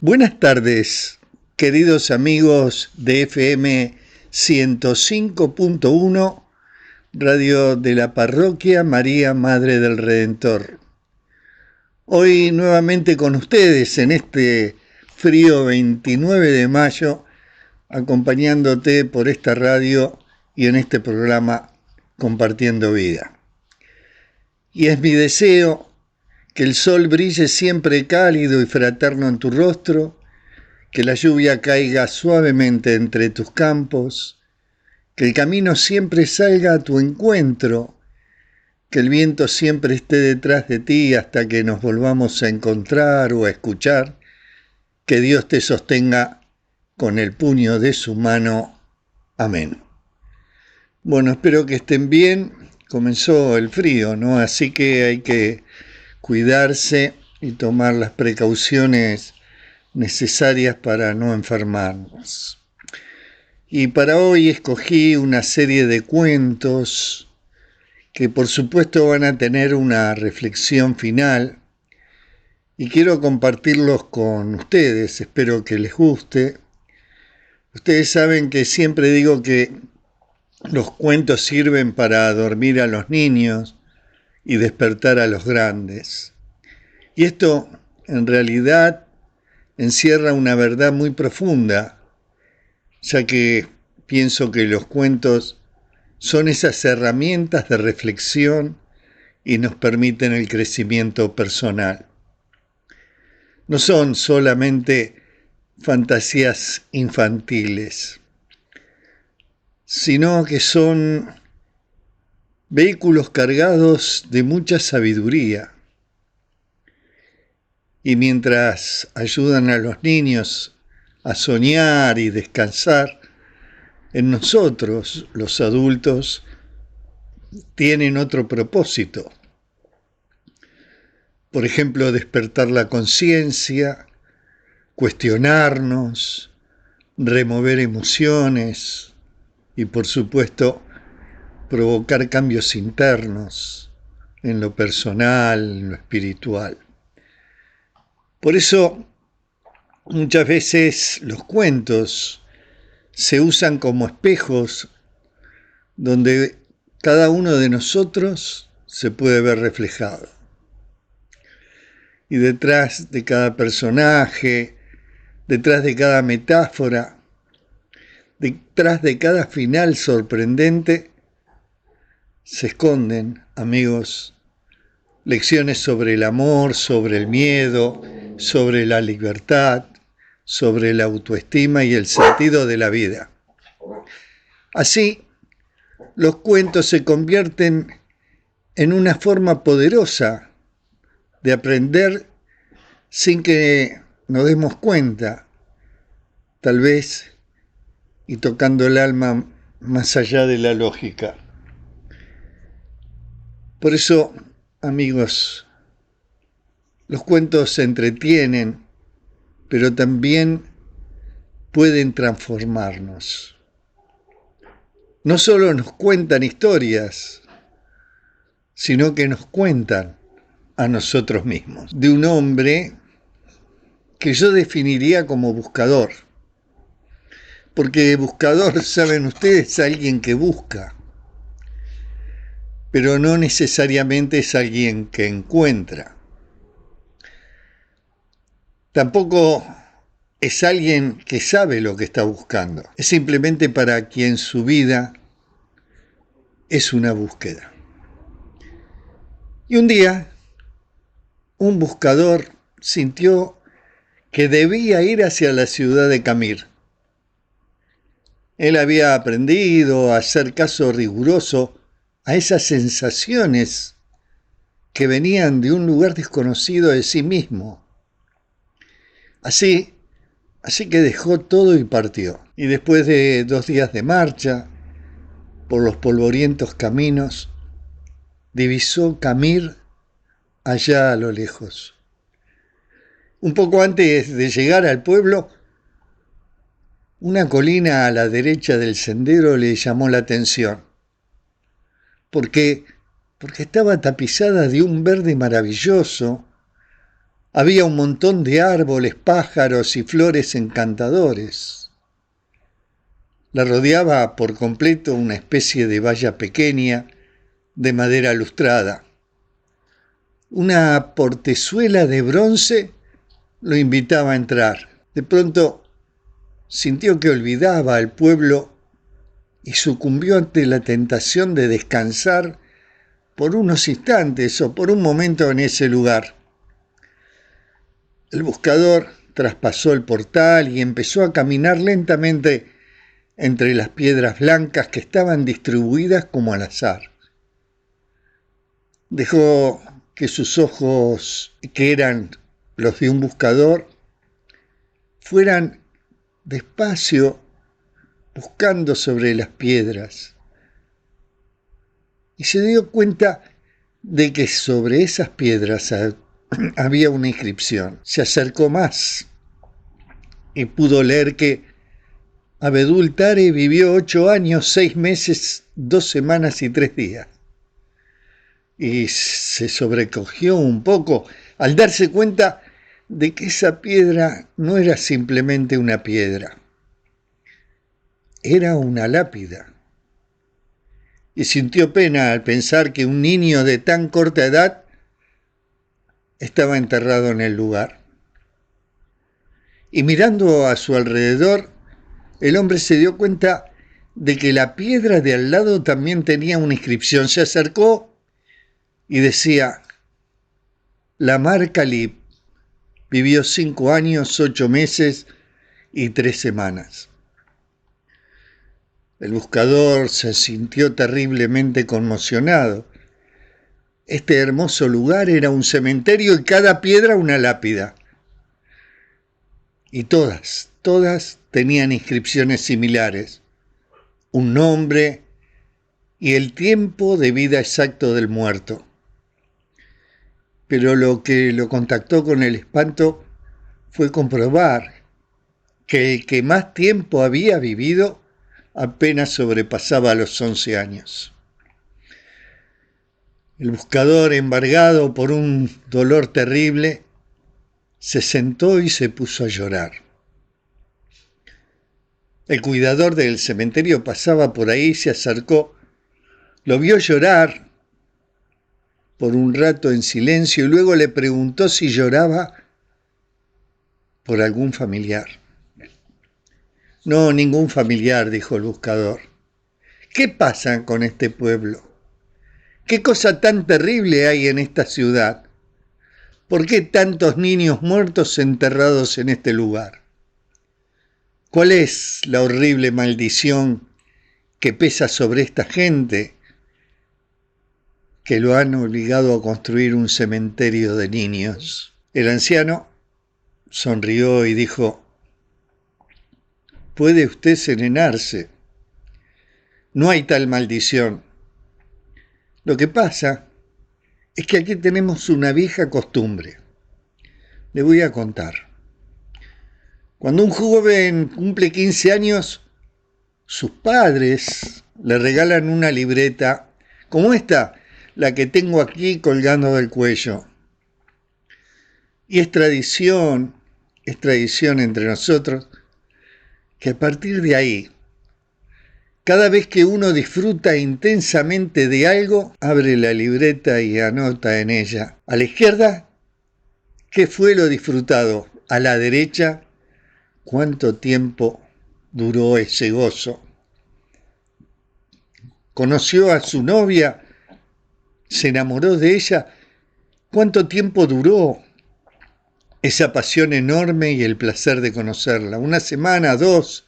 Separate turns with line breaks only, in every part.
Buenas tardes, queridos amigos de FM 105.1, Radio de la Parroquia María Madre del Redentor. Hoy nuevamente con ustedes en este frío 29 de mayo, acompañándote por esta radio y en este programa Compartiendo Vida. Y es mi deseo que el sol brille siempre cálido y fraterno en tu rostro, que la lluvia caiga suavemente entre tus campos, que el camino siempre salga a tu encuentro, que el viento siempre esté detrás de ti hasta que nos volvamos a encontrar o a escuchar, que Dios te sostenga con el puño de su mano. Amén. Bueno, espero que estén bien. Comenzó el frío, ¿no? Así que hay que cuidarse y tomar las precauciones necesarias para no enfermarnos. Y para hoy escogí una serie de cuentos que por supuesto van a tener una reflexión final y quiero compartirlos con ustedes, espero que les guste. Ustedes saben que siempre digo que los cuentos sirven para dormir a los niños y despertar a los grandes. Y esto, en realidad, encierra una verdad muy profunda, ya que pienso que los cuentos son esas herramientas de reflexión y nos permiten el crecimiento personal. No son solamente fantasías infantiles, sino que son vehículos cargados de mucha sabiduría. Y mientras ayudan a los niños a soñar y descansar, en nosotros, los adultos, tienen otro propósito. Por ejemplo, despertar la conciencia, cuestionarnos, remover emociones y, por supuesto, provocar cambios internos en lo personal, en lo espiritual. Por eso, muchas veces los cuentos se usan como espejos donde cada uno de nosotros se puede ver reflejado. Y detrás de cada personaje, detrás de cada metáfora, detrás de cada final sorprendente, se esconden, amigos, lecciones sobre el amor, sobre el miedo, sobre la libertad, sobre la autoestima y el sentido de la vida. Así, los cuentos se convierten en una forma poderosa de aprender sin que nos demos cuenta, tal vez, y tocando el alma más allá de la lógica. Por eso, amigos, los cuentos se entretienen, pero también pueden transformarnos. No solo nos cuentan historias, sino que nos cuentan a nosotros mismos. De un hombre que yo definiría como buscador. Porque buscador, saben ustedes, es alguien que busca, pero no necesariamente es alguien que encuentra. Tampoco es alguien que sabe lo que está buscando. Es simplemente para quien su vida es una búsqueda. Y un día, un buscador sintió que debía ir hacia la ciudad de Camir. Él había aprendido a hacer caso riguroso a esas sensaciones que venían de un lugar desconocido de sí mismo. Así que dejó todo y partió. Y después de 2 días de marcha por los polvorientos caminos, divisó Camir allá a lo lejos. Un poco antes de llegar al pueblo, una colina a la derecha del sendero le llamó la atención. Porque estaba tapizada de un verde maravilloso Había un montón de árboles, pájaros y flores encantadores. La rodeaba por completo una especie de valla pequeña de madera lustrada. Una portezuela de bronce lo invitaba a entrar. De pronto sintió que olvidaba al pueblo y sucumbió ante la tentación de descansar por unos instantes o por un momento en ese lugar. El buscador traspasó el portal y empezó a caminar lentamente entre las piedras blancas que estaban distribuidas como al azar. Dejó que sus ojos, que eran los de un buscador, fueran despacio buscando sobre las piedras. Y se dio cuenta de que sobre esas piedras había una inscripción. Se acercó más y pudo leer que Abedul Tare vivió 8 años, 6 meses, 2 semanas y 3 días. Y se sobrecogió un poco al darse cuenta de que esa piedra no era simplemente una piedra, era una lápida. Y sintió pena al pensar que un niño de tan corta edad estaba enterrado en el lugar. Y mirando a su alrededor, el hombre se dio cuenta de que la piedra de al lado también tenía una inscripción. Se acercó y decía: Lamar Khalib vivió 5 años, 8 meses y 3 semanas. El buscador se sintió terriblemente conmocionado. Este hermoso lugar era un cementerio y cada piedra una lápida. Y todas tenían inscripciones similares, un nombre y el tiempo de vida exacto del muerto. Pero lo que lo contactó con el espanto fue comprobar que el que más tiempo había vivido apenas sobrepasaba los 11 años. El buscador, embargado por un dolor terrible, se sentó y se puso a llorar. El cuidador del cementerio pasaba por ahí, se acercó, lo vio llorar por un rato en silencio y luego le preguntó si lloraba por algún familiar. No, ningún familiar, dijo el buscador. ¿Qué pasa con este pueblo? ¿Qué cosa tan terrible hay en esta ciudad? ¿Por qué tantos niños muertos enterrados en este lugar? ¿Cuál es la horrible maldición que pesa sobre esta gente que lo han obligado a construir un cementerio de niños? El anciano sonrió y dijo: puede usted serenarse. No hay tal maldición. Lo que pasa es que aquí tenemos una vieja costumbre. Le voy a contar. Cuando un joven cumple 15 años, sus padres le regalan una libreta como esta, la que tengo aquí colgando del cuello. Y es tradición entre nosotros, que a partir de ahí, cada vez que uno disfruta intensamente de algo, abre la libreta y anota en ella: a la izquierda, ¿qué fue lo disfrutado? A la derecha, ¿cuánto tiempo duró ese gozo? ¿Conoció a su novia? ¿Se enamoró de ella? ¿Cuánto tiempo duró esa pasión enorme y el placer de conocerla? ¿Una semana, 2?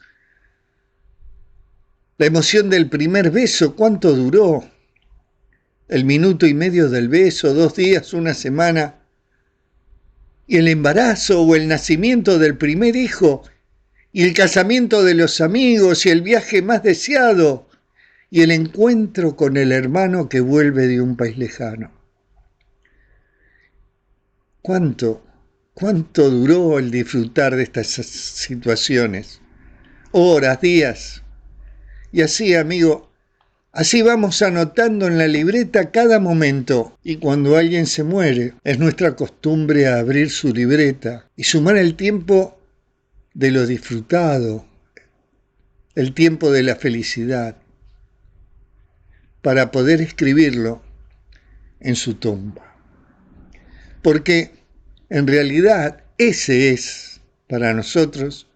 La emoción del primer beso, ¿cuánto duró? El minuto y medio del beso, 2 días, 1 semana. Y el embarazo o el nacimiento del primer hijo, y el casamiento de los amigos, y el viaje más deseado, y el encuentro con el hermano que vuelve de un país lejano. ¿Cuánto duró el disfrutar de estas situaciones? Horas, días. Y así, amigo, Así vamos anotando en la libreta cada momento, y cuando alguien se muere, es nuestra costumbre abrir su libreta y sumar el tiempo de lo disfrutado, el tiempo de la felicidad, para poder escribirlo en su tumba. Porque en realidad ese es, para nosotros,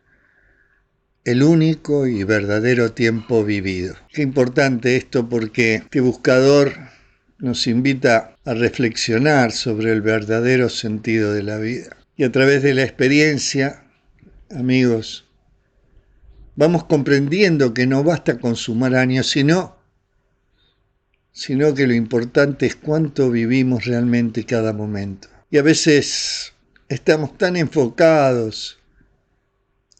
el único y verdadero tiempo vivido. Qué importante esto, porque este buscador nos invita a reflexionar sobre el verdadero sentido de la vida. Y a través de la experiencia, amigos, vamos comprendiendo que no basta con sumar años, sino que lo importante es cuánto vivimos realmente cada momento. Y a veces estamos tan enfocados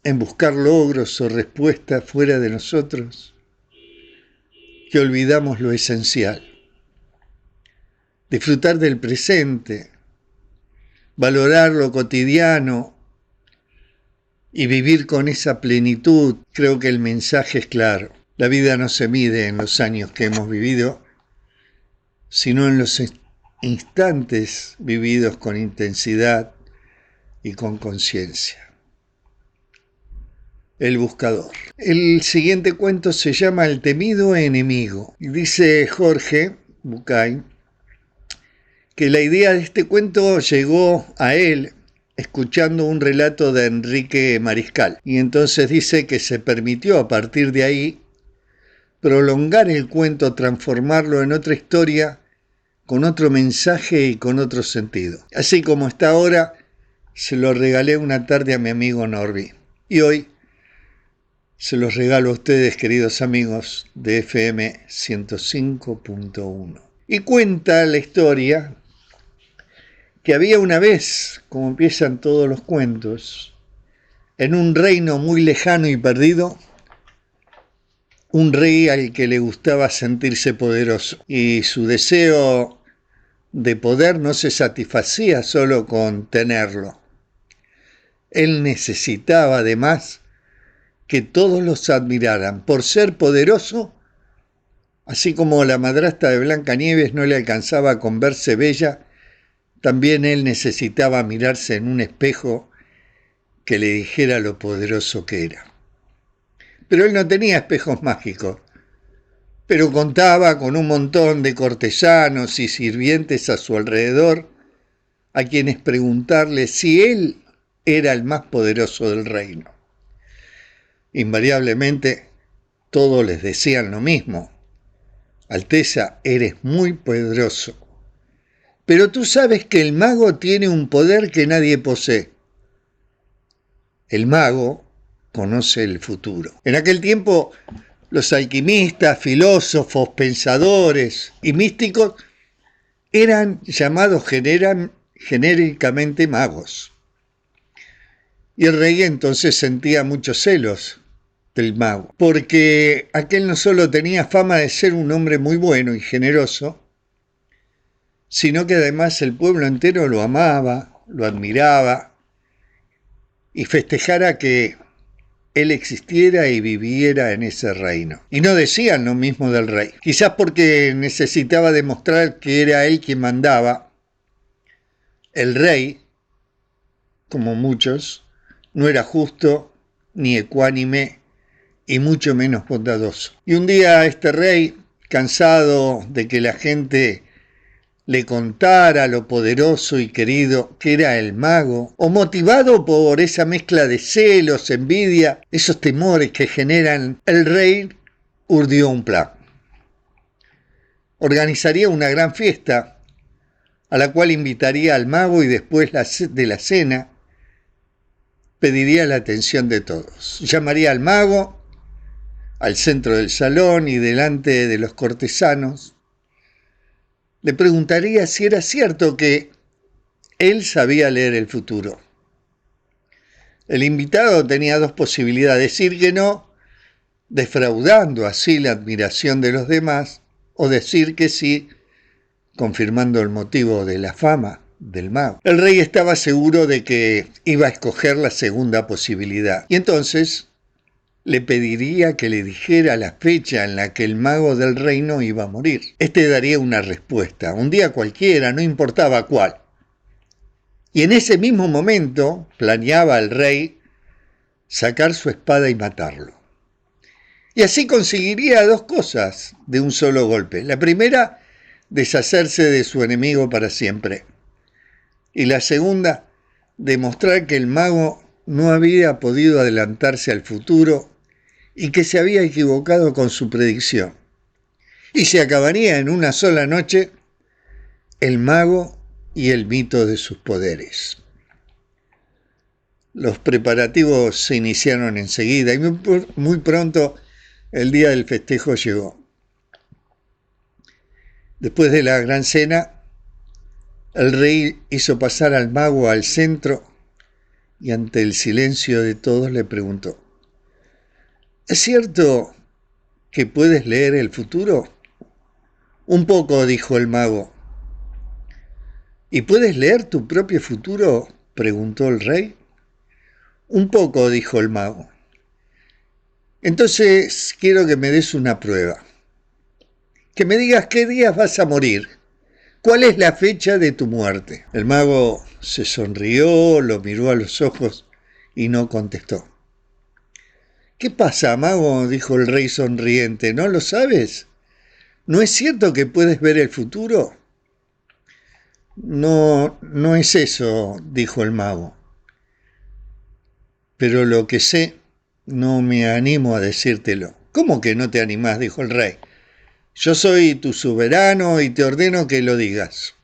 en buscar logros o respuestas fuera de nosotros que olvidamos lo esencial. Disfrutar del presente, valorar lo cotidiano y vivir con esa plenitud. Creo que el mensaje es claro. La vida no se mide en los años que hemos vivido, sino en los instantes vividos con intensidad y con conciencia. El buscador. El siguiente cuento se llama El temido enemigo. Y dice Jorge Bucay que la idea de este cuento llegó a él escuchando un relato de Enrique Mariscal. Y entonces dice que se permitió a partir de ahí prolongar el cuento, transformarlo en otra historia, con otro mensaje y con otro sentido. Así como está ahora, se lo regalé una tarde a mi amigo Norby. Y hoy se los regalo a ustedes, queridos amigos de FM 105.1. Y cuenta la historia que había una vez, como empiezan todos los cuentos, en un reino muy lejano y perdido, un rey al que le gustaba sentirse poderoso. Y su deseo de poder no se satisfacía solo con tenerlo. Él necesitaba además que todos los admiraran por ser poderoso, así como la madrastra de Blancanieves no le alcanzaba con verse bella, también él necesitaba mirarse en un espejo que le dijera lo poderoso que era. Pero él no tenía espejos mágicos, pero contaba con un montón de cortesanos y sirvientes a su alrededor, a quienes preguntarle si él era el más poderoso del reino. Invariablemente, todos les decían lo mismo: Alteza, eres muy poderoso, pero tú sabes que el mago tiene un poder que nadie posee. El mago conoce el futuro. En aquel tiempo, los alquimistas, filósofos, pensadores y místicos eran llamados genéricamente magos. Y el rey entonces sentía muchos celos del mago, porque aquel no solo tenía fama de ser un hombre muy bueno y generoso, sino que además el pueblo entero lo amaba, lo admiraba, y festejara que él existiera y viviera en ese reino. Y no decían lo mismo del rey, quizás porque necesitaba demostrar que era él quien mandaba. El rey, como muchos, no era justo ni ecuánime y mucho menos bondadoso. Y un día este rey, cansado de que la gente le contara lo poderoso y querido que era el mago, o motivado por esa mezcla de celos, envidia, esos temores que generan, el rey urdió un plan. Organizaría una gran fiesta a la cual invitaría al mago y después de la cena pediría la atención de todos. Llamaría al mago al centro del salón y delante de los cortesanos le preguntaría si era cierto que él sabía leer el futuro. El invitado tenía dos posibilidades: decir que no, defraudando así la admiración de los demás, o decir que sí, confirmando el motivo de la fama del mago. El rey estaba seguro de que iba a escoger la segunda posibilidad, y entonces le pediría que le dijera la fecha en la que el mago del reino iba a morir. Este daría una respuesta, un día cualquiera, no importaba cuál. Y en ese mismo momento planeaba el rey sacar su espada y matarlo. Y así conseguiría dos cosas de un solo golpe. La primera, deshacerse de su enemigo para siempre. Y la segunda, demostrar que el mago no había podido adelantarse al futuro y que se había equivocado con su predicción. Y se acabaría en una sola noche el mago y el mito de sus poderes. Los preparativos se iniciaron enseguida y muy pronto el día del festejo llegó. Después de la gran cena, el rey hizo pasar al mago al centro y ante el silencio de todos le preguntó: ¿es cierto que puedes leer el futuro? Un poco, dijo el mago. ¿Y puedes leer tu propio futuro?, preguntó el rey. Un poco, dijo el mago. Entonces quiero que me des una prueba. Que me digas qué días vas a morir. ¿Cuál es la fecha de tu muerte? El mago se sonrió, lo miró a los ojos y no contestó. ¿Qué pasa, mago?, dijo el rey sonriente. ¿No lo sabes? ¿No es cierto que puedes ver el futuro? No, no es eso, dijo el mago. Pero lo que sé, no me animo a decírtelo. ¿Cómo que no te animás?, dijo el rey. Yo soy tu soberano y te ordeno que lo digas.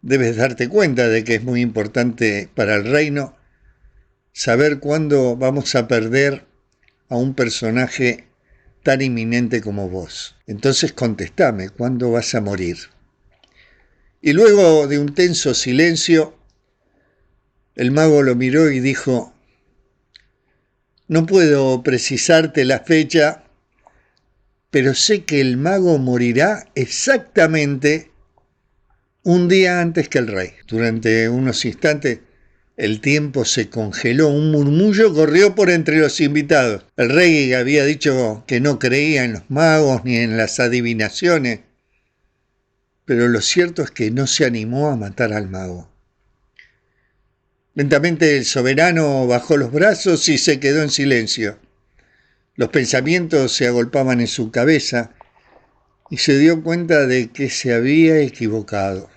Debes darte cuenta de que es muy importante para el reino saber cuándo vamos a perder a un personaje tan inminente como vos. Entonces contestame, ¿cuándo vas a morir? Y luego de un tenso silencio, el mago lo miró y dijo: no puedo precisarte la fecha, pero sé que el mago morirá exactamente un día antes que el rey. Durante unos instantes el tiempo se congeló, un murmullo corrió por entre los invitados. El rey había dicho que no creía en los magos ni en las adivinaciones, pero lo cierto es que no se animó a matar al mago. Lentamente el soberano bajó los brazos y se quedó en silencio. Los pensamientos se agolpaban en su cabeza y se dio cuenta de que se había equivocado.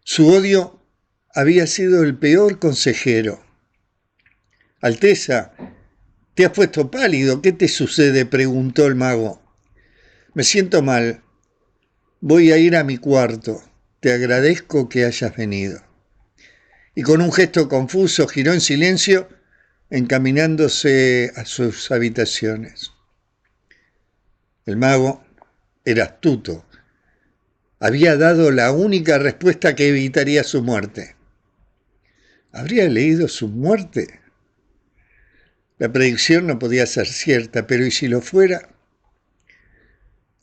Su odio había sido el peor consejero. Alteza, te has puesto pálido. ¿Qué te sucede?, preguntó el mago. Me siento mal. Voy a ir a mi cuarto. Te agradezco que hayas venido. Y con un gesto confuso giró en silencio, encaminándose a sus habitaciones. El mago era astuto. Había dado la única respuesta que evitaría su muerte. ¿Habría leído su muerte? La predicción no podía ser cierta, pero ¿y si lo fuera?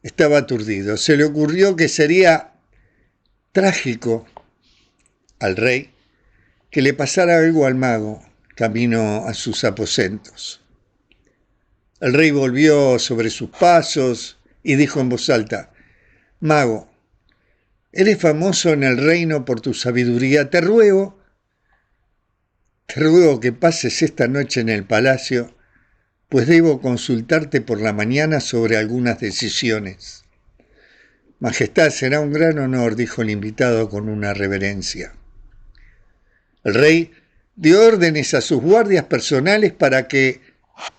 Estaba aturdido. Se le ocurrió que sería trágico al rey que le pasara algo al mago camino a sus aposentos. El rey volvió sobre sus pasos y dijo en voz alta: mago, eres famoso en el reino por tu sabiduría. Te ruego que pases esta noche en el palacio, pues debo consultarte por la mañana sobre algunas decisiones. Majestad, será un gran honor, dijo el invitado con una reverencia. El rey dio órdenes a sus guardias personales para que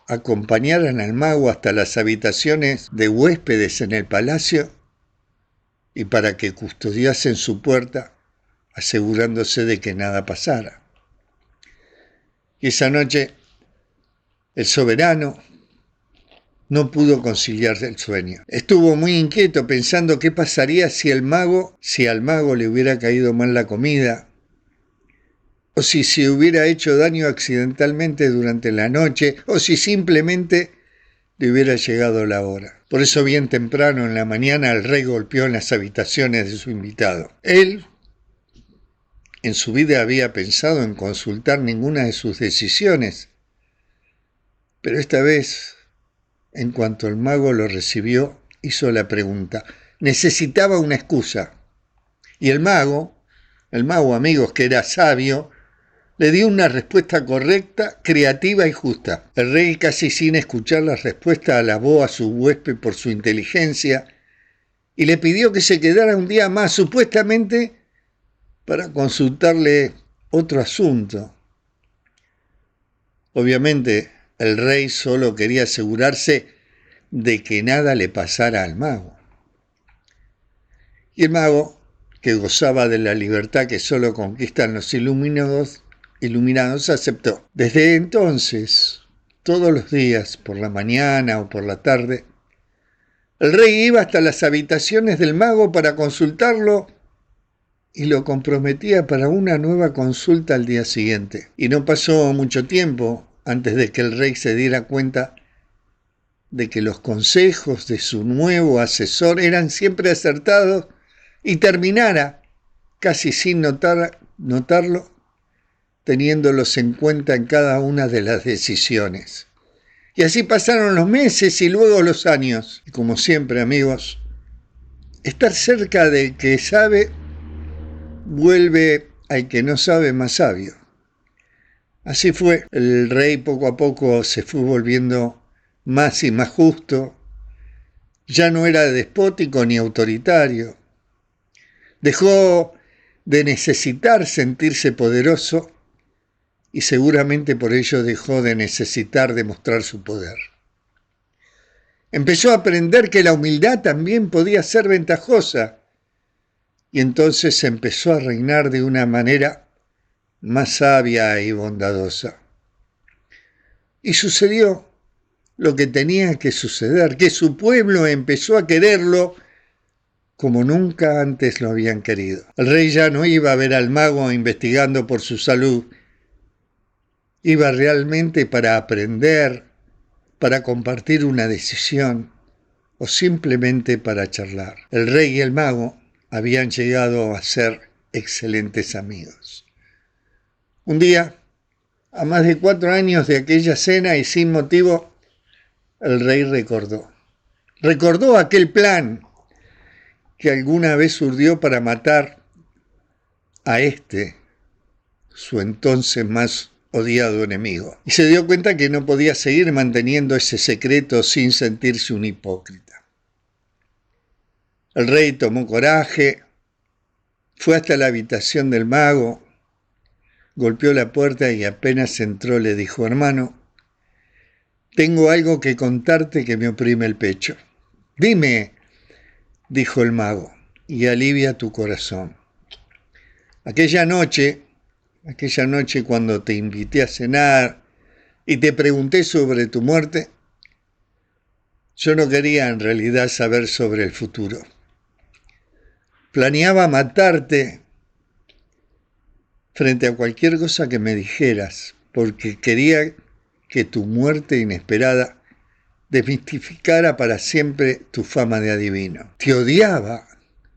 acompañaran al mago hasta las habitaciones de huéspedes en el palacio y para que custodiasen su puerta, asegurándose de que nada pasara. Y esa noche el soberano no pudo conciliar el sueño. Estuvo muy inquieto pensando qué pasaría si al mago le hubiera caído mal la comida, o si se hubiera hecho daño accidentalmente durante la noche, o si simplemente le hubiera llegado la hora. Por eso bien temprano en la mañana el rey golpeó en las habitaciones de su invitado. Él en su vida había pensado en consultar ninguna de sus decisiones, Pero esta vez, en cuanto el mago lo recibió, hizo la pregunta. Necesitaba una excusa. Y el mago, amigos, que era sabio, le dio una respuesta correcta, creativa y justa. El rey, casi sin escuchar la respuesta, alabó a su huésped por su inteligencia y le pidió que se quedara un día más, supuestamente para consultarle otro asunto. Obviamente, el rey solo quería asegurarse de que nada le pasara al mago. Y el mago, que gozaba de la libertad que solo conquistan los iluminados, aceptó. Desde entonces, todos los días, por la mañana o por la tarde, el rey iba hasta las habitaciones del mago para consultarlo y lo comprometía para una nueva consulta al día siguiente. Y no pasó mucho tiempo antes de que el rey se diera cuenta de que los consejos de su nuevo asesor eran siempre acertados y terminara, casi sin notarlo, teniéndolos en cuenta en cada una de las decisiones. Y así pasaron los meses y luego los años. Y como siempre, amigos, estar cerca del que sabe vuelve al que no sabe más sabio. Así fue. El rey poco a poco se fue volviendo más y más justo. Ya no era despótico ni autoritario. Dejó de necesitar sentirse poderoso y seguramente por ello dejó de necesitar demostrar su poder. Empezó a aprender que la humildad también podía ser ventajosa y entonces empezó a reinar de una manera más sabia y bondadosa. Y sucedió lo que tenía que suceder, que su pueblo empezó a quererlo como nunca antes lo habían querido. El rey ya no iba a ver al mago investigando por su salud, iba realmente para aprender, para compartir una decisión o simplemente para charlar. El rey y el mago habían llegado a ser excelentes amigos. Un día, a más de 4 años de aquella cena y sin motivo, el rey recordó aquel plan que alguna vez urdió para matar a su entonces más odiado enemigo. Y se dio cuenta que no podía seguir manteniendo ese secreto sin sentirse un hipócrita. El rey tomó coraje, fue hasta la habitación del mago, golpeó la puerta y apenas entró le dijo: hermano, tengo algo que contarte que me oprime el pecho. Dime, dijo el mago, y alivia tu corazón. Aquella noche cuando te invité a cenar y te pregunté sobre tu muerte, yo no quería en realidad saber sobre el futuro. Planeaba matarte frente a cualquier cosa que me dijeras, porque quería que tu muerte inesperada desmistificara para siempre tu fama de adivino. Te odiaba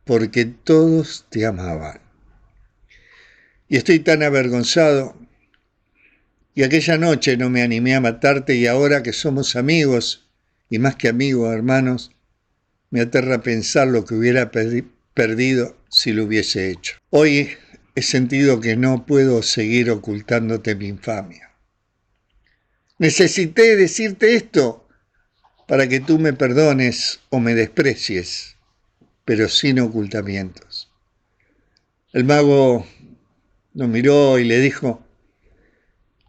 porque todos te amaban. Y estoy tan avergonzado. Y aquella noche no me animé a matarte y ahora que somos amigos, y más que amigos, hermanos, me aterra pensar lo que hubiera perdido si lo hubiese hecho. Hoy he sentido que no puedo seguir ocultándote mi infamia. Necesité decirte esto para que tú me perdones o me desprecies, pero sin ocultamientos. El mago lo miró y le dijo: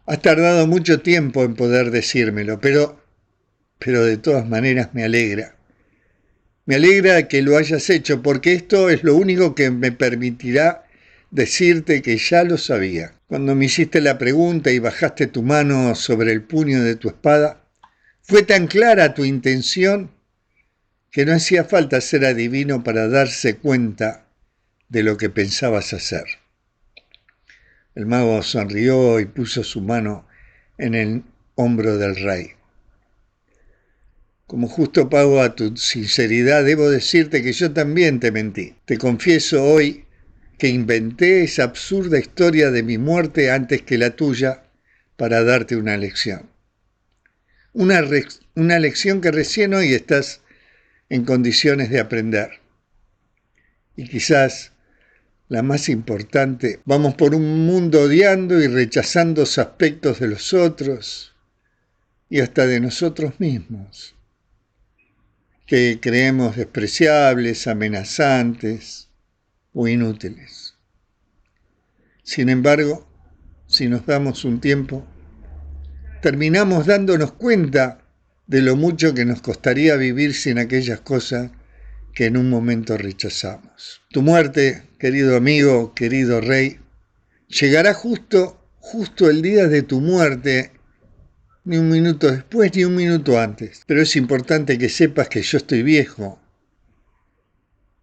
has tardado mucho tiempo en poder decírmelo, pero de todas maneras me alegra. Me alegra que lo hayas hecho, porque esto es lo único que me permitirá decirte que ya lo sabía. Cuando me hiciste la pregunta y bajaste tu mano sobre el puño de tu espada, fue tan clara tu intención que no hacía falta ser adivino para darse cuenta de lo que pensabas hacer. El mago sonrió y puso su mano en el hombro del rey. Como justo pago a tu sinceridad, debo decirte que yo también te mentí. Te confieso hoy que inventé esa absurda historia de mi muerte antes que la tuya para darte una lección. una lección que recién hoy estás en condiciones de aprender. Y quizás la más importante, vamos por un mundo odiando y rechazando los aspectos de los otros y hasta de nosotros mismos, que creemos despreciables, amenazantes o inútiles. Sin embargo, si nos damos un tiempo, terminamos dándonos cuenta de lo mucho que nos costaría vivir sin aquellas cosas que en un momento rechazamos. Tu muerte, querido amigo, querido rey, llegará justo el día de tu muerte, ni un minuto después ni un minuto antes. Pero es importante que sepas que yo estoy viejo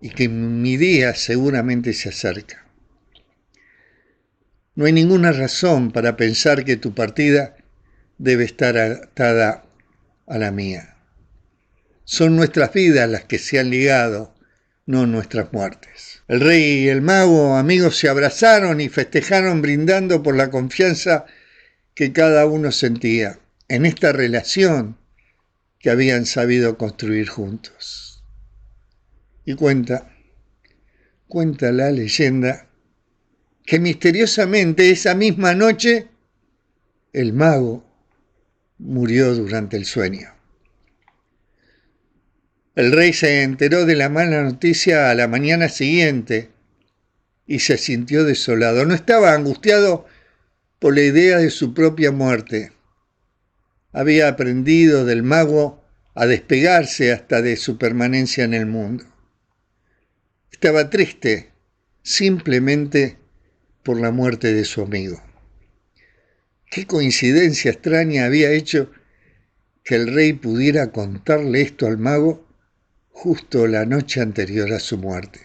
y que mi día seguramente se acerca. No hay ninguna razón para pensar que tu partida debe estar atada a la mía. Son nuestras vidas las que se han ligado, no nuestras muertes. El rey y el mago, amigos, se abrazaron y festejaron brindando por la confianza que cada uno sentía en esta relación que habían sabido construir juntos. Y cuenta la leyenda que misteriosamente esa misma noche el mago murió durante el sueño. El rey se enteró de la mala noticia a la mañana siguiente y se sintió desolado. No estaba angustiado por la idea de su propia muerte. Había aprendido del mago a despegarse hasta de su permanencia en el mundo. Estaba triste simplemente por la muerte de su amigo. Qué coincidencia extraña había hecho que el rey pudiera contarle esto al mago justo la noche anterior a su muerte.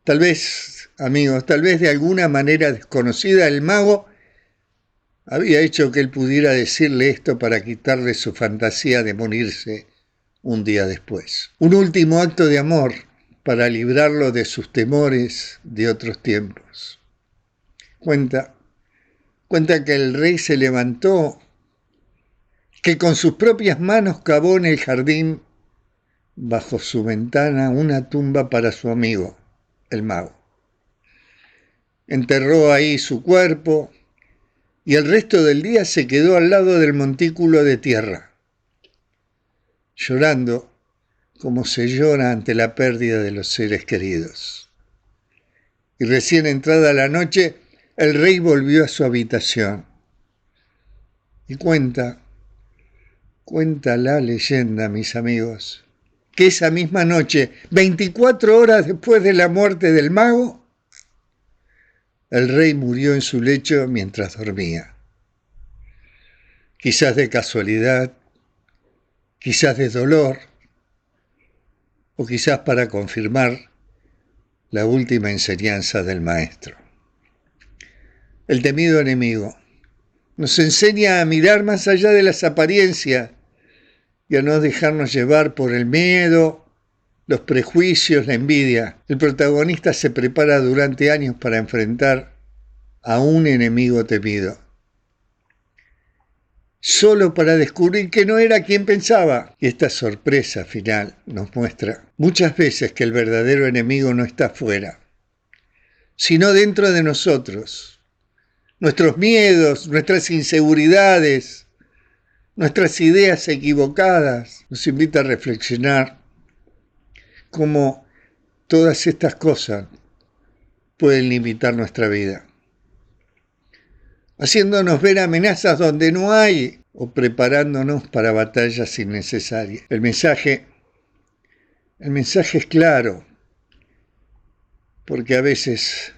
Tal vez, amigos, de alguna manera desconocida, el mago había hecho que él pudiera decirle esto para quitarle su fantasía de morirse un día después. Un último acto de amor para librarlo de sus temores de otros tiempos. Cuenta que el rey se levantó, que con sus propias manos cavó en el jardín, bajo su ventana, una tumba para su amigo, el mago. Enterró ahí su cuerpo y el resto del día se quedó al lado del montículo de tierra, llorando como se llora ante la pérdida de los seres queridos. Y recién entrada la noche, el rey volvió a su habitación. Y cuenta la leyenda, mis amigos, que esa misma noche, 24 horas después de la muerte del mago, el rey murió en su lecho mientras dormía. Quizás de casualidad, quizás de dolor, o quizás para confirmar la última enseñanza del maestro. El temido enemigo nos enseña a mirar más allá de las apariencias y a no dejarnos llevar por el miedo, los prejuicios, la envidia. El protagonista se prepara durante años para enfrentar a un enemigo temido, solo para descubrir que no era quien pensaba. Y esta sorpresa final nos muestra muchas veces que el verdadero enemigo no está afuera, sino dentro de nosotros. Nuestros miedos, nuestras inseguridades, nuestras ideas equivocadas, nos invita a reflexionar cómo todas estas cosas pueden limitar nuestra vida, haciéndonos ver amenazas donde no hay o preparándonos para batallas innecesarias. El mensaje es claro, porque a veces,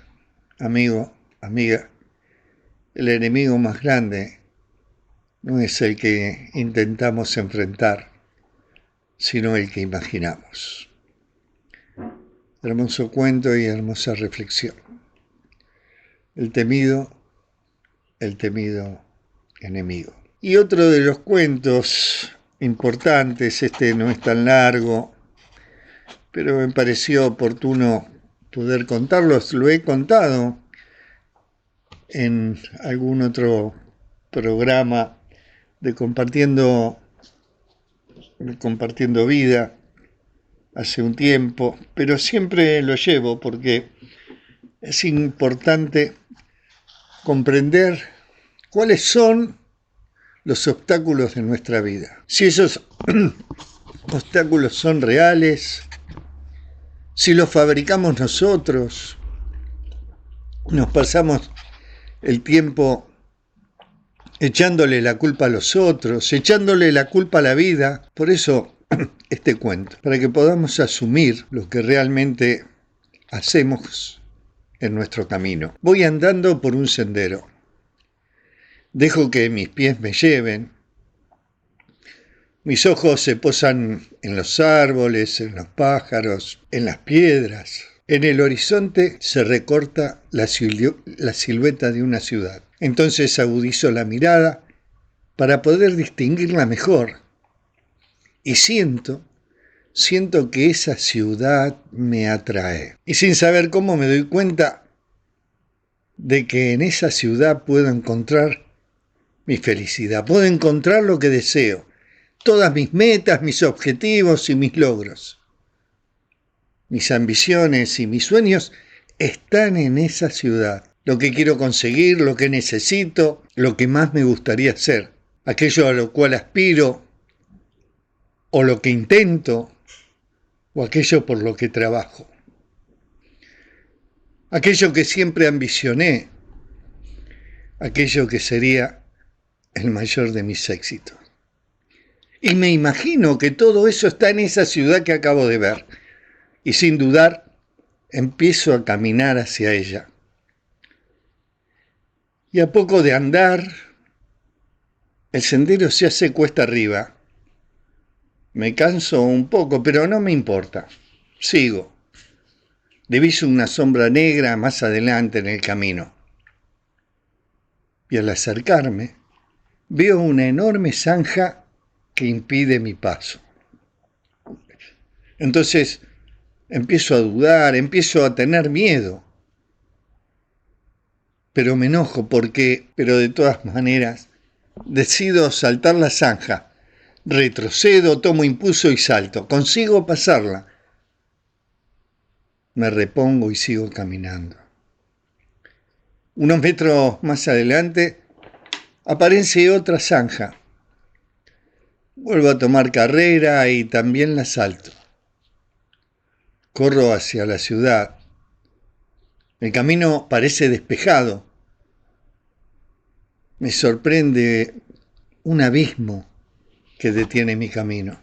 amigo, amiga, el enemigo más grande no es el que intentamos enfrentar, sino el que imaginamos. Hermoso cuento y hermosa reflexión. El temido enemigo. Y otro de los cuentos importantes, este no es tan largo, pero me pareció oportuno poder contarlos. Lo he contado en algún otro programa de compartiendo vida hace un tiempo, pero siempre lo llevo porque es importante comprender cuáles son los obstáculos de nuestra vida. Si esos obstáculos son reales, si los fabricamos nosotros, nos pasamos el tiempo echándole la culpa a los otros, echándole la culpa a la vida. Por eso este cuento, para que podamos asumir lo que realmente hacemos en nuestro camino. Voy andando por un sendero. Dejo que mis pies me lleven. Mis ojos se posan en los árboles, en los pájaros, en las piedras. En el horizonte se recorta la silueta de una ciudad. Entonces agudizo la mirada para poder distinguirla mejor. Y siento que esa ciudad me atrae. Y sin saber cómo me doy cuenta de que en esa ciudad puedo encontrar mi felicidad, puedo encontrar lo que deseo, todas mis metas, mis objetivos y mis logros. Mis ambiciones y mis sueños están en esa ciudad. Lo que quiero conseguir, lo que necesito, lo que más me gustaría hacer, aquello a lo cual aspiro, o lo que intento, o aquello por lo que trabajo. Aquello que siempre ambicioné, aquello que sería el mayor de mis éxitos. Y me imagino que todo eso está en esa ciudad que acabo de ver. Y sin dudar, empiezo a caminar hacia ella. Y a poco de andar, el sendero se hace cuesta arriba. Me canso un poco, pero no me importa. Sigo. Diviso una sombra negra más adelante en el camino. Y al acercarme, veo una enorme zanja que impide mi paso. Entonces empiezo a dudar, empiezo a tener miedo. Pero me enojo pero de todas maneras, decido saltar la zanja. Retrocedo, tomo impulso y salto. Consigo pasarla. Me repongo y sigo caminando. Unos metros más adelante aparece otra zanja. Vuelvo a tomar carrera y también la salto. Corro hacia la ciudad. El camino parece despejado. Me sorprende un abismo que detiene mi camino.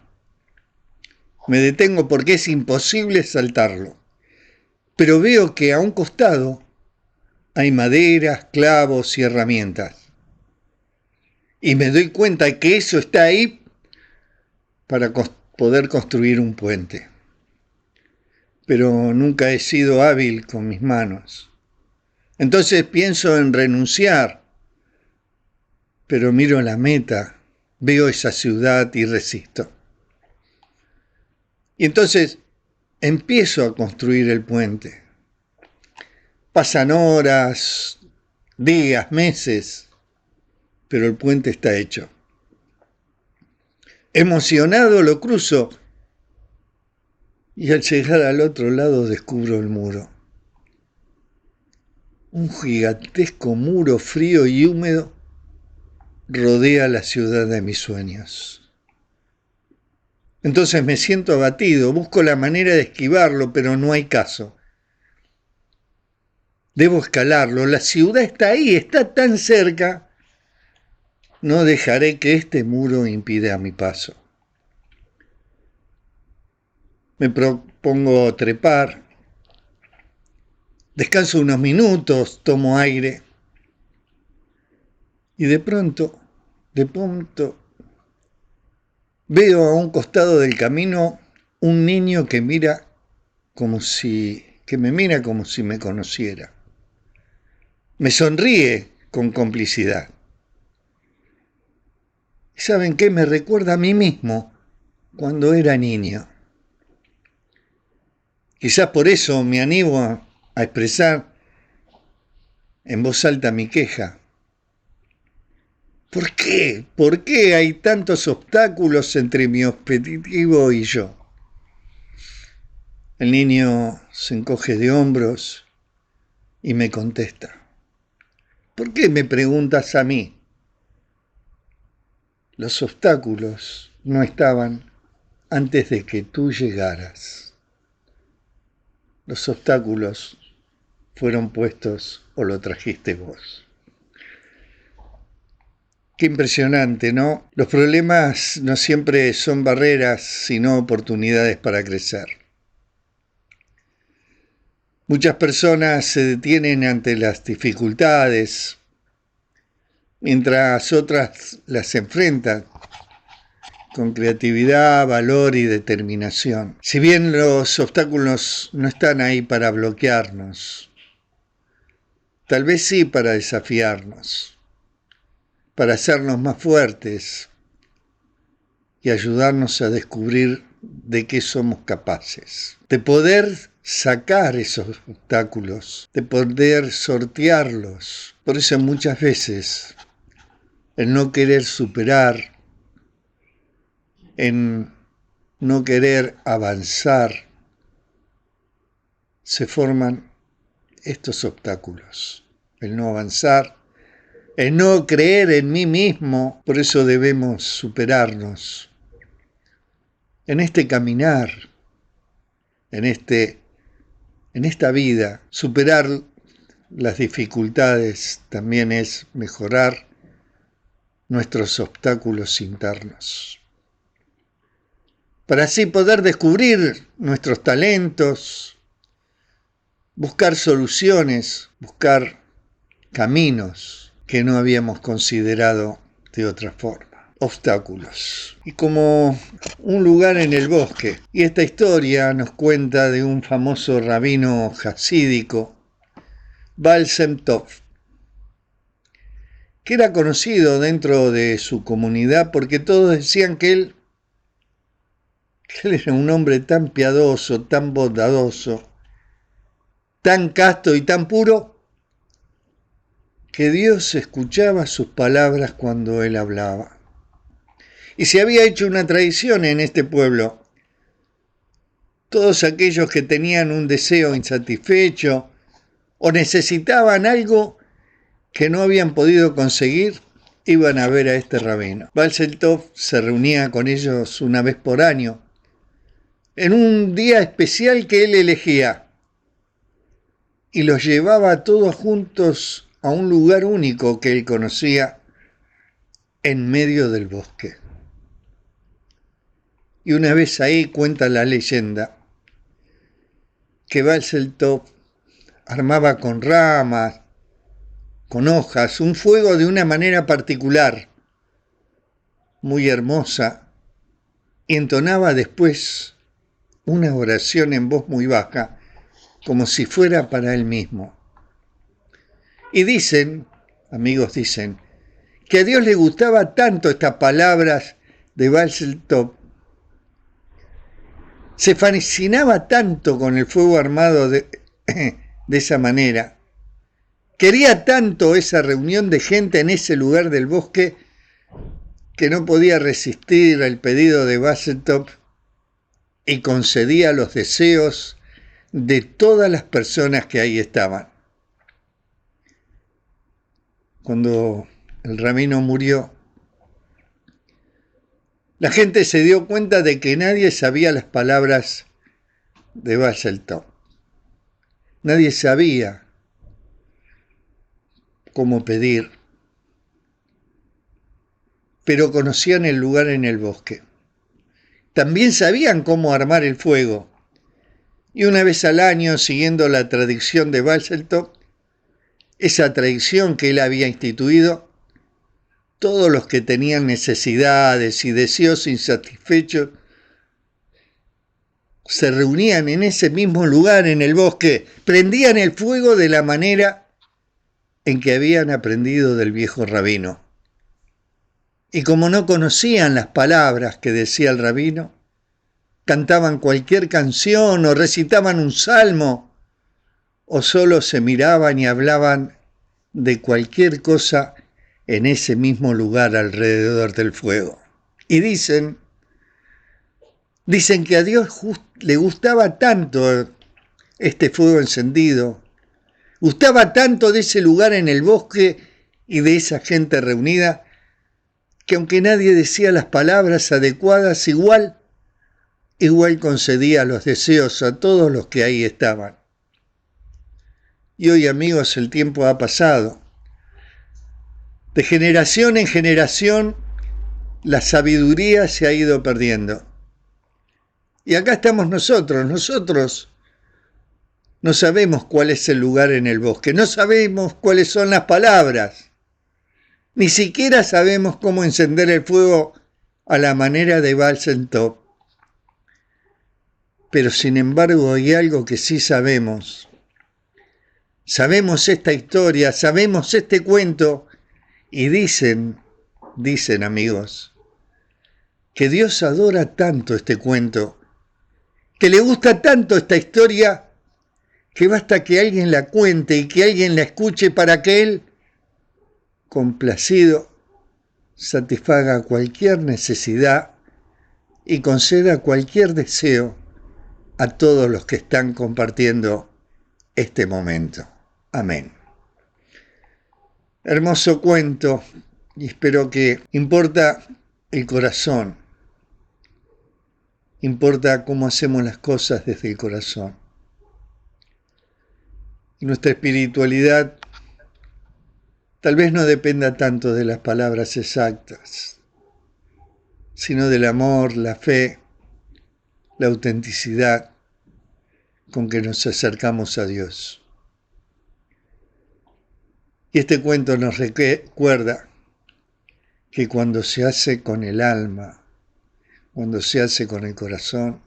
Me detengo porque es imposible saltarlo. Pero veo que a un costado hay maderas, clavos y herramientas. Y me doy cuenta que eso está ahí para poder construir un puente. Pero nunca he sido hábil con mis manos. Entonces pienso en renunciar, pero miro la meta, veo esa ciudad y resisto. Y entonces empiezo a construir el puente. Pasan horas, días, meses, pero el puente está hecho. Emocionado lo cruzo y al llegar al otro lado descubro el muro. Un gigantesco muro frío y húmedo rodea la ciudad de mis sueños. Entonces me siento abatido, busco la manera de esquivarlo, pero no hay caso. Debo escalarlo, la ciudad está ahí, está tan cerca. No dejaré que este muro impida mi paso. Me propongo trepar. Descanso unos minutos, tomo aire. Y de pronto, veo a un costado del camino un niño que me mira como si me conociera. Me sonríe con complicidad. ¿Y saben qué? Me recuerda a mí mismo cuando era niño. Quizás por eso me animo a expresar en voz alta mi queja. ¿Por qué? ¿Por qué hay tantos obstáculos entre mi objetivo y yo? El niño se encoge de hombros y me contesta. ¿Por qué me preguntas a mí? Los obstáculos no estaban antes de que tú llegaras. Los obstáculos fueron puestos o lo trajiste vos. Qué impresionante, ¿no? Los problemas no siempre son barreras, sino oportunidades para crecer. Muchas personas se detienen ante las dificultades, mientras otras las enfrentan con creatividad, valor y determinación. Si bien los obstáculos no están ahí para bloquearnos, tal vez sí para desafiarnos, para hacernos más fuertes y ayudarnos a descubrir de qué somos capaces, de poder sacar esos obstáculos, de poder sortearlos. Por eso muchas veces el no querer superar, en no querer avanzar, se forman estos obstáculos. El no avanzar, el no creer en mí mismo, por eso debemos superarnos. En este caminar, en esta vida, superar las dificultades también es mejorar nuestros obstáculos internos, para así poder descubrir nuestros talentos, buscar soluciones, buscar caminos que no habíamos considerado de otra forma. Obstáculos. Y como un lugar en el bosque. Y esta historia nos cuenta de un famoso rabino jasídico, Baal Shem Tov, que era conocido dentro de su comunidad porque todos decían que él era un hombre tan piadoso, tan bondadoso, tan casto y tan puro, que Dios escuchaba sus palabras cuando él hablaba. Y se había hecho una tradición en este pueblo. Todos aquellos que tenían un deseo insatisfecho o necesitaban algo que no habían podido conseguir, iban a ver a este rabino. Baal Shem Tov se reunía con ellos una vez por año, en un día especial que él elegía, y los llevaba todos juntos a un lugar único que él conocía en medio del bosque. Y una vez ahí cuenta la leyenda que Baal Shem Tov armaba con ramas, con hojas, un fuego de una manera particular, muy hermosa, y entonaba después una oración en voz muy baja, como si fuera para él mismo. Y dicen, amigos dicen, que a Dios le gustaba tanto estas palabras de Baal Shem Tov, se fascinaba tanto con el fuego armado de esa manera, quería tanto esa reunión de gente en ese lugar del bosque, que no podía resistir el pedido de Baal Shem Tov y concedía los deseos de todas las personas que ahí estaban. Cuando el rabino murió, la gente se dio cuenta de que nadie sabía las palabras de Baal Shem Tov. Nadie sabía cómo pedir, pero conocían el lugar en el bosque. También sabían cómo armar el fuego. Y una vez al año, siguiendo la tradición de Baal Shem Tov, esa tradición que él había instituido, todos los que tenían necesidades y deseos insatisfechos se reunían en ese mismo lugar en el bosque, prendían el fuego de la manera en que habían aprendido del viejo rabino. Y como no conocían las palabras que decía el rabino, cantaban cualquier canción o recitaban un salmo, o solo se miraban y hablaban de cualquier cosa en ese mismo lugar alrededor del fuego. Y dicen que a Dios le gustaba tanto este fuego encendido, gustaba tanto de ese lugar en el bosque y de esa gente reunida, que aunque nadie decía las palabras adecuadas, igual concedía los deseos a todos los que ahí estaban. Y hoy, amigos, el tiempo ha pasado. De generación en generación, la sabiduría se ha ido perdiendo. Y acá estamos nosotros no sabemos cuál es el lugar en el bosque, no sabemos cuáles son las palabras, ni siquiera sabemos cómo encender el fuego a la manera de Baal Shem Tov. Pero sin embargo hay algo que sí sabemos. Sabemos esta historia, sabemos este cuento, y dicen amigos, que Dios adora tanto este cuento, que le gusta tanto esta historia, que basta que alguien la cuente y que alguien la escuche para que Él, complacido, satisfaga cualquier necesidad y conceda cualquier deseo a todos los que están compartiendo este momento. Amén. Hermoso cuento, y espero que importa el corazón, importa cómo hacemos las cosas desde el corazón. Nuestra espiritualidad tal vez no dependa tanto de las palabras exactas, sino del amor, la fe, la autenticidad con que nos acercamos a Dios. Y este cuento nos recuerda que cuando se hace con el alma, cuando se hace con el corazón,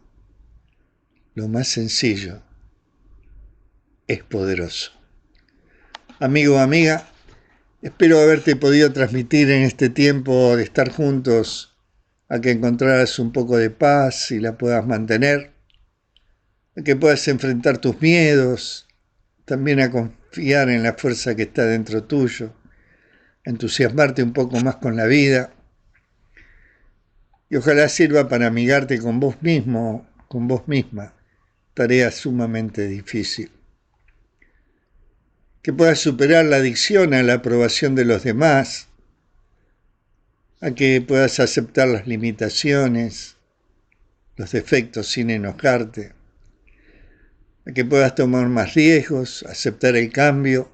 lo más sencillo es poderoso. Amigo, amiga, espero haberte podido transmitir en este tiempo de estar juntos a que encontraras un poco de paz y la puedas mantener, a que puedas enfrentar tus miedos, también a confiar en la fuerza que está dentro tuyo, a entusiasmarte un poco más con la vida, y ojalá sirva para amigarte con vos mismo, con vos misma, tarea sumamente difícil. Que puedas superar la adicción a la aprobación de los demás, a que puedas aceptar las limitaciones, los defectos sin enojarte, a que puedas tomar más riesgos, aceptar el cambio,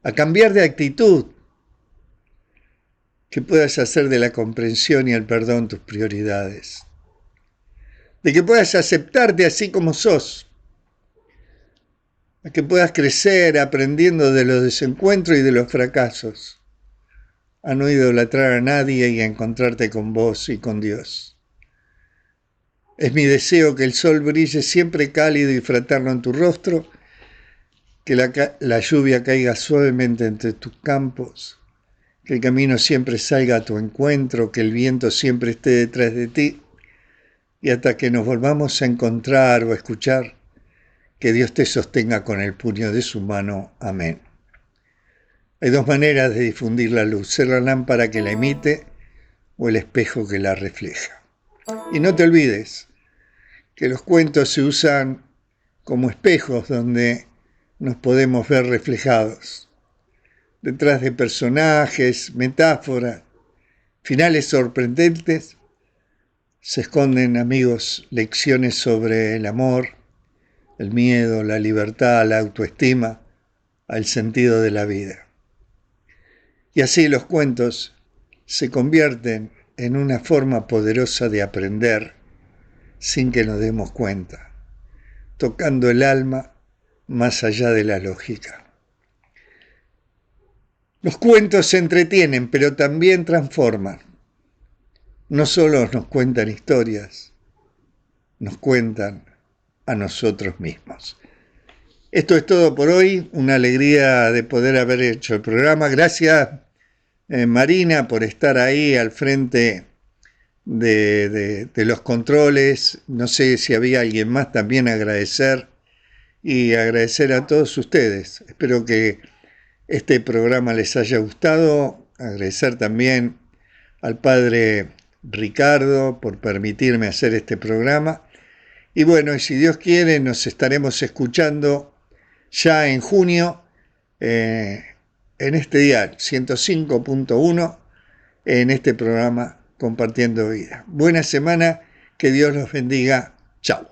a cambiar de actitud, que puedas hacer de la comprensión y el perdón tus prioridades, de que puedas aceptarte así como sos, a que puedas crecer aprendiendo de los desencuentros y de los fracasos, a no idolatrar a nadie y a encontrarte con vos y con Dios. Es mi deseo que el sol brille siempre cálido y fraterno en tu rostro, que la lluvia caiga suavemente entre tus campos, que el camino siempre salga a tu encuentro, que el viento siempre esté detrás de ti, y hasta que nos volvamos a encontrar o a escuchar, que Dios te sostenga con el puño de su mano. Amén. Hay dos maneras de difundir la luz: ser la lámpara que la emite o el espejo que la refleja. Y no te olvides que los cuentos se usan como espejos donde nos podemos ver reflejados. Detrás de personajes, metáforas, finales sorprendentes, se esconden, amigos, lecciones sobre el amor, el miedo, la libertad, la autoestima, el sentido de la vida. Y así los cuentos se convierten en una forma poderosa de aprender sin que nos demos cuenta, tocando el alma más allá de la lógica. Los cuentos se entretienen, pero también transforman. No solo nos cuentan historias, nos cuentan a nosotros mismos. Esto es todo por hoy. Una alegría de poder haber hecho el programa. Gracias, Marina, por estar ahí al frente de los controles. No sé si había alguien más, también agradecer. Y agradecer a todos ustedes. Espero que este programa les haya gustado. agradecer también al padre Ricardo por permitirme hacer este programa. Y bueno, y si Dios quiere, nos estaremos escuchando ya en junio en este dial 105.1 en este programa Compartiendo Vida. Buena semana, que Dios los bendiga. Chao.